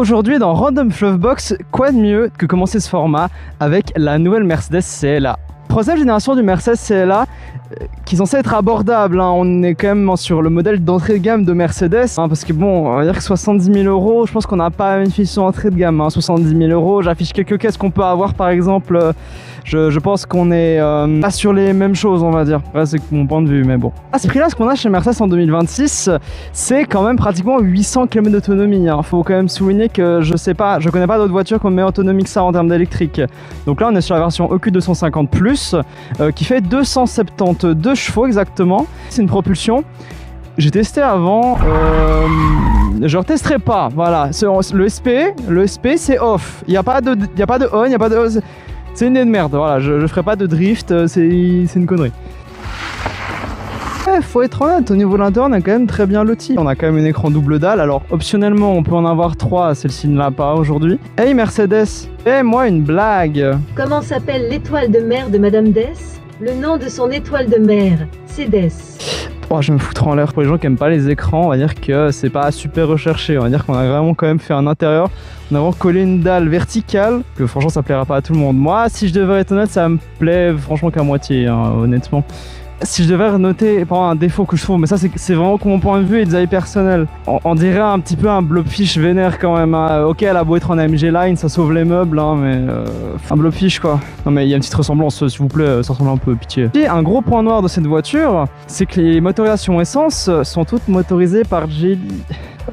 Aujourd'hui dans Random Fluffbox, quoi de mieux que commencer ce format avec la nouvelle Mercedes CLA. Troisième génération du Mercedes CLA qui est censé être abordable, hein. On est quand même sur le modèle d'entrée de gamme de Mercedes, hein, parce que bon, on va dire que 70 000 €, je pense qu'on n'a pas une finition entrée de gamme, hein. 70 000 €, j'affiche quelques caisses qu'on peut avoir par exemple, je pense qu'on est pas sur les mêmes choses, on va dire. Ouais, c'est mon point de vue, mais bon. À ce prix-là, ce qu'on a chez Mercedes en 2026, c'est quand même pratiquement 800 km d'autonomie, hein. Faut quand même souligner que je connais pas d'autres voitures qui ont meilleure autonomie que ça en termes d'électrique. Donc là, on est sur la version EQ250+, qui fait 272 chevaux exactement. C'est une propulsion. J'ai testé avant, je ne retesterai pas. Voilà, le SP c'est off. Il n'y a pas de on, il n'y a pas de off. C'est une idée de merde. Voilà, je ferai pas de drift, c'est une connerie. Faut être honnête, au niveau de l'intérieur on est quand même très bien loti. On a quand même un écran double dalle, alors optionnellement on peut en avoir 3, celle-ci ne l'a pas aujourd'hui. Hey Mercedes, fais-moi une blague. Comment s'appelle l'étoile de mer de Madame Dess? Le nom de son étoile de mer, c'est Dess. Oh, je vais me foutre en l'air. Pour les gens qui aiment pas les écrans, on va dire que c'est pas super recherché. On va dire qu'on a vraiment quand même fait un intérieur. On a vraiment collé une dalle verticale, que franchement ça plaira pas à tout le monde. Moi, si je devais être honnête, ça me plaît franchement qu'à moitié, hein, honnêtement. Si je devais noter un défaut que je trouve, mais ça c'est vraiment que mon point de vue et des avis personnels, on dirait un petit peu un blobfish vénère quand même, hein. Ok, elle a beau être en AMG Line, ça sauve les meubles, hein, mais un blobfish quoi. Non mais il y a une petite ressemblance, s'il vous plaît, ça ressemble un peu, pitié. Et un gros point noir de cette voiture, c'est que les motorisations essence sont toutes motorisées par Geely.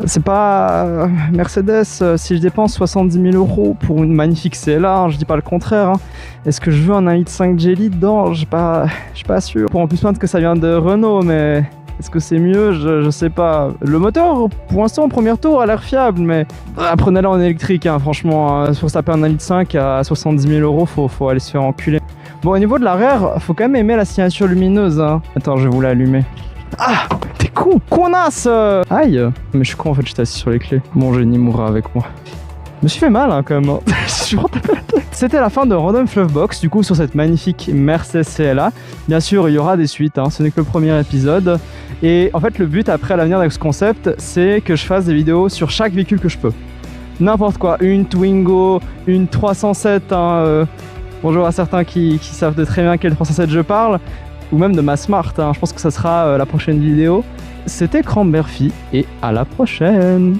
C'est pas Mercedes, si je dépense 70 000 € pour une magnifique CLA, hein, je dis pas le contraire, hein. Est-ce que je veux un 1.5 Geely dedans? Je suis pas sûr. Pour en plus plaindre que ça vient de Renault, mais est-ce que c'est mieux? Je sais pas. Le moteur, pour l'instant, au premier tour, a l'air fiable, mais prenez-le en électrique, hein, franchement. Pour se taper un 1.5 à 70 000 €, faut aller se faire enculer. Bon, au niveau de l'arrière, faut quand même aimer la signature lumineuse, hein. Attends, je vais vous l'allumer. Ah, t'es con, connasse! Aïe! Mais je suis con en fait, j'étais assis sur les clés. Mon génie mourra avec moi. Je me suis fait mal, hein, quand même. Je suis vraiment tapé la tête. C'était la fin de Random Fluffbox, du coup, sur cette magnifique Mercedes CLA. Bien sûr, il y aura des suites, hein, ce n'est que le premier épisode. Et en fait, le but après à l'avenir avec ce concept, c'est que je fasse des vidéos sur chaque véhicule que je peux. N'importe quoi, une Twingo, une 307, hein, bonjour à certains qui savent de très bien quelle 307 je parle. Ou même de ma Smart, hein. Je pense que ça sera la prochaine vidéo. C'était Cramberfi et à la prochaine.